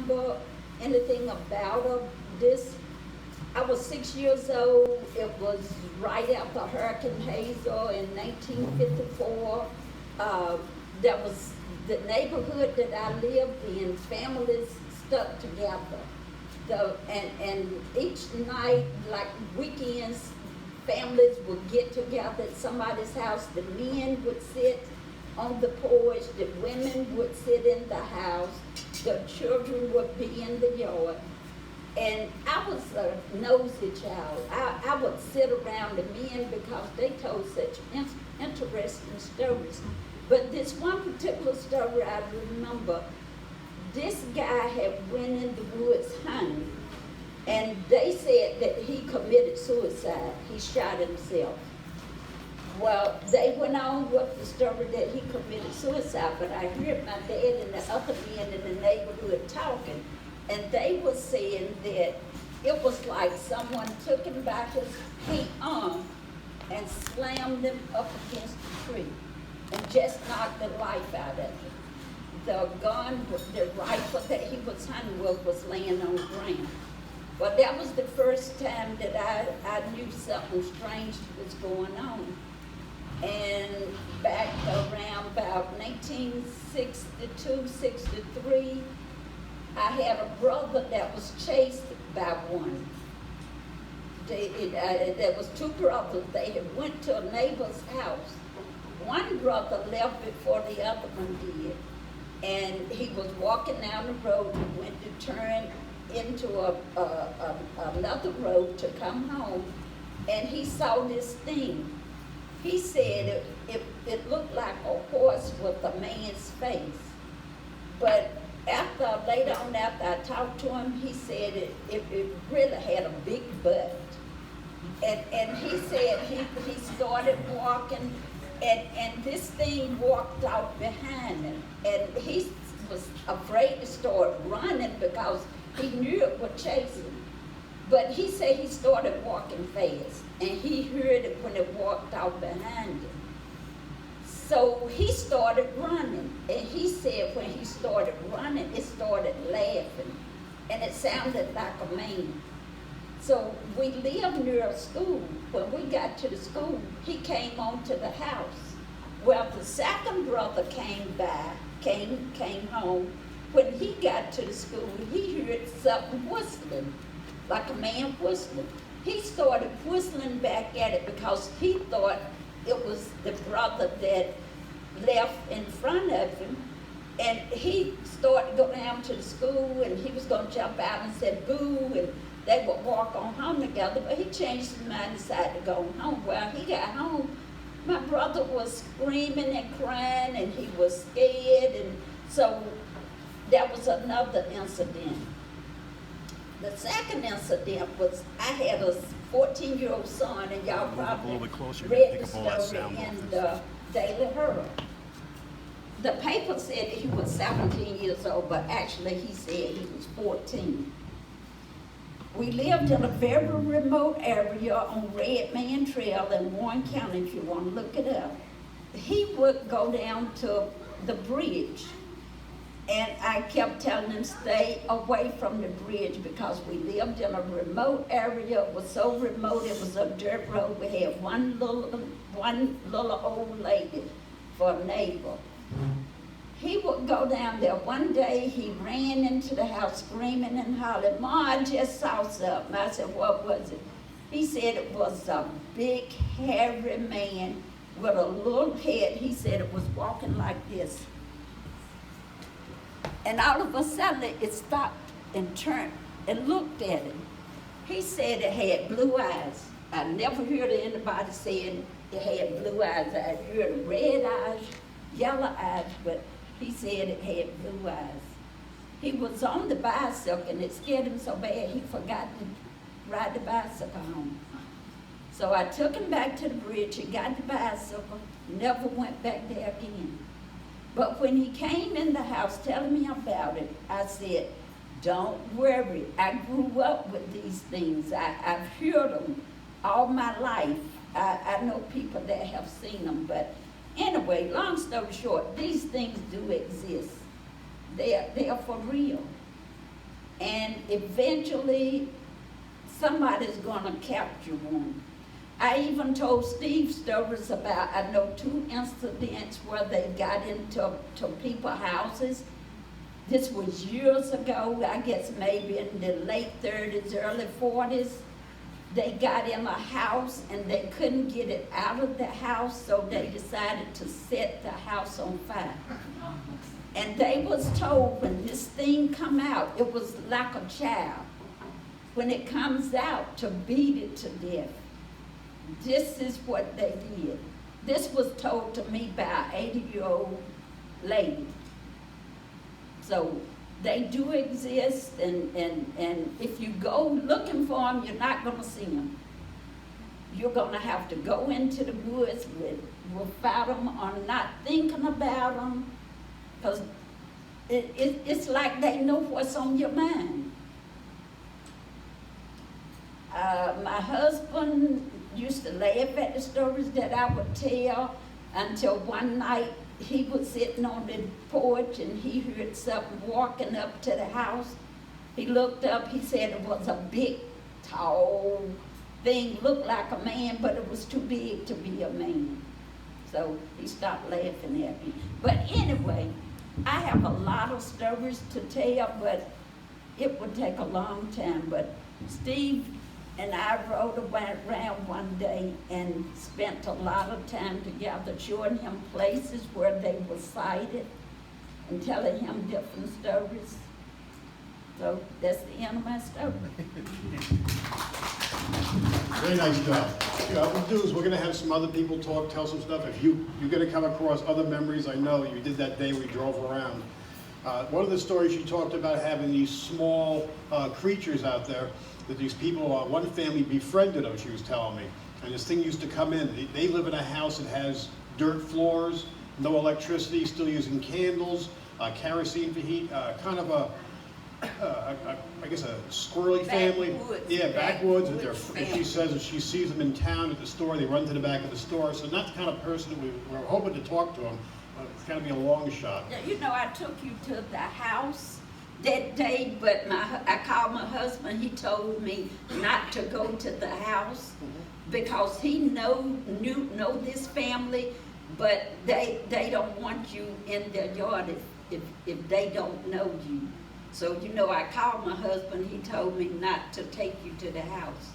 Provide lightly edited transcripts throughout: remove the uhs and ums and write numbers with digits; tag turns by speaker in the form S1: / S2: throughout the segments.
S1: remember anything about this. I was 6 years old. It was right after Hurricane Hazel in 1954. That was the neighborhood that I lived in. Families stuck together. And each night, like weekends, families would get together at somebody's house. The men would sit on the porch, the women would sit in the house, the children would be in the yard. And I was a nosy child. I would sit around the men because they told such interesting stories. But this one particular story I remember, this guy had went in the woods hunting, and they said that he committed suicide. He shot himself. Well, they went on with the story that he committed suicide, but I heard my dad and the other men in the neighborhood talking, and they were saying that it was like someone took him by his arm and slammed him up against the tree and just knocked the life out of him. The gun, the rifle that he was hunting with was laying on the ground. Well, that was the first time that I knew something strange was going on. And back around about 1962, 63, I had a brother that was chased by one. There was two brothers. They had went to a neighbor's house. One brother left before the other one did. And he was walking down the road and went to turn into another road to come home. And he saw this thing. He said it looked like a horse with a man's face. But later on after I talked to him, he said it really had a big butt. And he said he started walking, and this thing walked out behind him. And he was afraid to start running because he knew it would chase him. But he said he started walking fast, and he heard it when it walked out behind him. So he started running, and he said when he started running, it started laughing, and it sounded like a man. So we lived near a school. When we got to the school, he came on to the house. Well, the second brother came home. When he got to the school, he heard something whistling, like a man whistling. He started whistling back at it because he thought it was the brother that left in front of him. And he started to go down to the school, and he was going to jump out and say boo, and they would walk on home together. But he changed his mind and decided to go home. Well, he got home. My brother was screaming and crying, and he was scared, and so that was another incident. The second incident was I had a 14-year-old son, and y'all probably read the story in the Daily Herald. The paper said that he was 17 years old, but actually he said he was 14. We lived in a very remote area on Red Man Trail in Warren County, if you want to look it up. He would go down to the bridge, and I kept telling him stay away from the bridge because we lived in a remote area. It was so remote, it was a dirt road. We had one little old lady for a neighbor. He would go down there. One day he ran into the house screaming and hollering, "Ma, I just saw something." I said, "What was it?" He said it was a big hairy man with a little head. He said it was walking like this. And all of a sudden it stopped and turned and looked at him. He said it had blue eyes. I never heard of anybody saying it had blue eyes. I heard red eyes, yellow eyes, but he said it had blue eyes. He was on the bicycle, and it scared him so bad he forgot to ride the bicycle home. So I took him back to the bridge. He got the bicycle, never went back there again. But when he came in the house telling me about it, I said, "Don't worry. I grew up with these things. I've heard them all my life. I know people that have seen them." But anyway, long story short, these things do exist. They are for real. and eventually somebody's gonna capture one. I even told Steve stories about, I know 2 incidents where they got into people's houses. This was years ago, I guess maybe in the late 30s, early 40s. They got in a house and they couldn't get it out of the house, so they decided to set the house on fire. And they was told when this thing come out, it was like a child. When it comes out, to beat it to death. This is what they did. This was told to me by an 80-year-old lady. So they do exist, and if you go looking for them, you're not going to see them. You're going to have to go into the woods without them or not thinking about them, because it's like they know what's on your mind. My husband used to laugh at the stories that I would tell until one night he was sitting on the porch and he heard something walking up to the house. He looked up, he said it was a big, tall thing, looked like a man, but it was too big to be a man. So he stopped laughing at me. But anyway, I have a lot of stories to tell, but it would take a long time. But Steve and I rode around one day and spent a lot of time together showing him places where they were sighted and telling him different stories. So that's the end of my story.
S2: Very nice job. Yeah, what we'll do is we're going to have some other people talk, tell some stuff. If you're going to come across other memories, I know you did that day we drove around. One of the stories you talked about having these small creatures out there that these people, one family befriended them, she was telling me. And this thing used to come in. They live in a house that has dirt floors, no electricity, still using candles, kerosene for heat, kind of I guess a squirrely family. Yeah, backwoods. If she says if she sees them in town at the store, they run to the back of the store. So not the kind of person that we're hoping to talk to them. It's going to be a long shot.
S1: You know, I took you to the house that day, but I called my husband. He told me not to go to the house because he know this family, but they don't want you in their yard if they don't know you. So, you know, I called my husband. He told me not to take you to the house,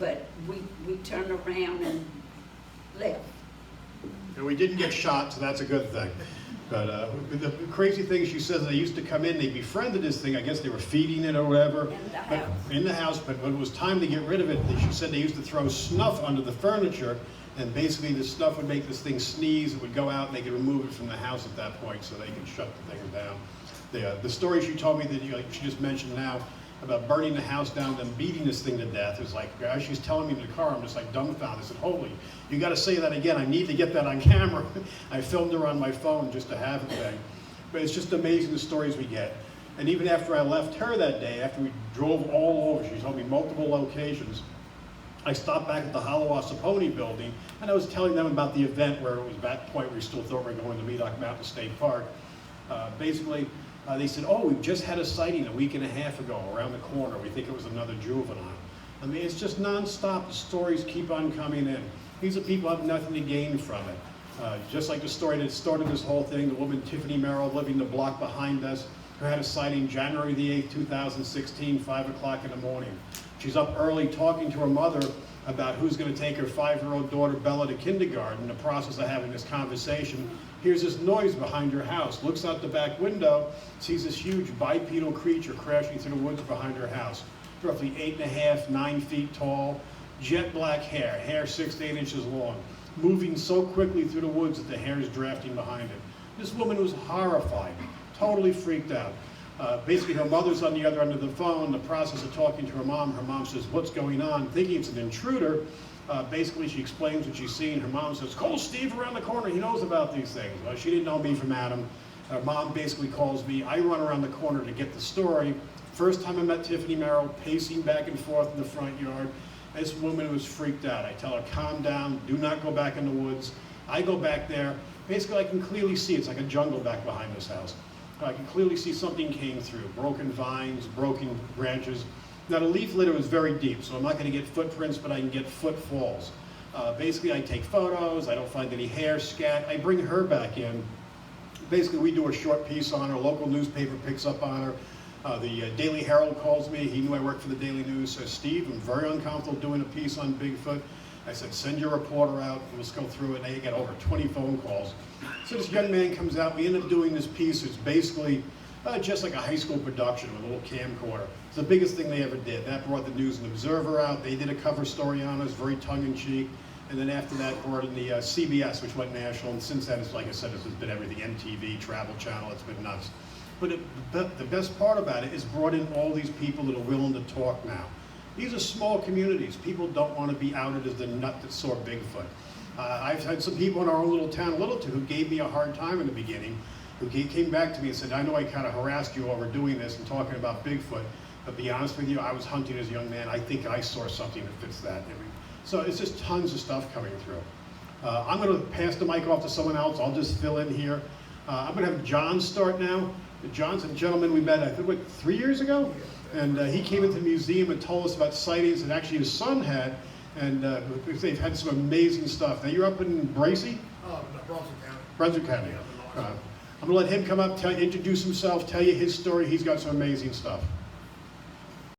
S1: but we turned around and left.
S2: And we didn't get shot, so that's a good thing. But the crazy thing, she says they used to come in, they befriended this thing, I guess they were feeding it or whatever. In the house, but when it was time to get rid of it, she said they used to throw snuff under the furniture, and basically the stuff would make this thing sneeze, it would go out, and they could remove it from the house at that point, so they could shut the thing down. The story she told me that she just mentioned now, about burning the house down and beating this thing to death, is like, as she's telling me in the car, I'm just like dumbfounded. I said, holy, you got to say that again. I need to get that on camera. I filmed her on my phone just to have it thing. But it's just amazing the stories we get. And even after I left her that day, after we drove all over, she told me multiple locations, I stopped back at the Hallowasaponi building, and I was telling them about the event where it was at that point where we still thought we were going to Medoc Mountain State Park. Basically, they said, oh, we've just had a sighting a week and a half ago around the corner. We think it was another juvenile. I mean, it's just nonstop. The stories keep on coming in. These are people who have nothing to gain from it. Just like the story that started this whole thing, the woman Tiffany Merrill living the block behind us, who had a sighting January the 8th, 2016, 5 o'clock in the morning. She's up early talking to her mother about who's going to take her 5-year-old daughter Bella to kindergarten. In the process of having this conversation, hears this noise behind her house, looks out the back window, sees this huge bipedal creature crashing through the woods behind her house. Roughly 8.5, 9 feet tall, jet black hair 6 to 8 inches long, moving so quickly through the woods that the hair is drafting behind it. This woman was horrified, totally freaked out. Basically, her mother's on the other end of the phone, in the process of talking to her mom. Her mom says, what's going on? Thinking it's an intruder. Basically, she explains what she's seen. Her mom says, call Steve around the corner. He knows about these things. She didn't know me from Adam. Her mom basically calls me. I run around the corner to get the story. First time I met Tiffany Merrill, pacing back and forth in the front yard. This woman was freaked out. I tell her, calm down. Do not go back in the woods. I go back there. Basically, I can clearly see it's like a jungle back behind this house. I can clearly see something came through, broken vines, broken branches. Now the leaf litter is very deep, so I'm not going to get footprints, but I can get footfalls. Basically, I take photos, I don't find any hair, scat, I bring her back in. Basically, we do a short piece on her, local newspaper picks up on her. The Daily Herald calls me, he knew I worked for the Daily News, says, Steve, I'm very uncomfortable doing a piece on Bigfoot. I said, send your reporter out, and let's go through it. And I get over 20 phone calls. So this young man comes out, we end up doing this piece. It's basically just like a high school production with a little camcorder. It's the biggest thing they ever did. That brought the News and Observer out. They did a cover story on us, very tongue-in-cheek. And then after that, brought in the CBS, which went national. And since then, it's like I said, it's been everything, MTV, Travel Channel, it's been nuts. But the best part about it is brought in all these people that are willing to talk now. These are small communities. People don't want to be outed as the nut that saw Bigfoot. I've had some people in our own little town, Littleton, who gave me a hard time in the beginning, who came back to me and said, I know I kind of harassed you over doing this and talking about Bigfoot, but to be honest with you, I was hunting as a young man. I think I saw something that fits that. So it's just tons of stuff coming through. I'm going to pass the mic off to someone else. I'll just fill in here. I'm going to have John start now. John's a gentleman we met, I think, 3 years ago? And he came into the museum and told us about sightings that actually his son had, and they've had some amazing stuff. Now, you're up in Bracy?
S3: Brunswick County.
S2: Brunswick County. I'm going to let him come up, introduce himself, tell you his story. He's got some amazing stuff.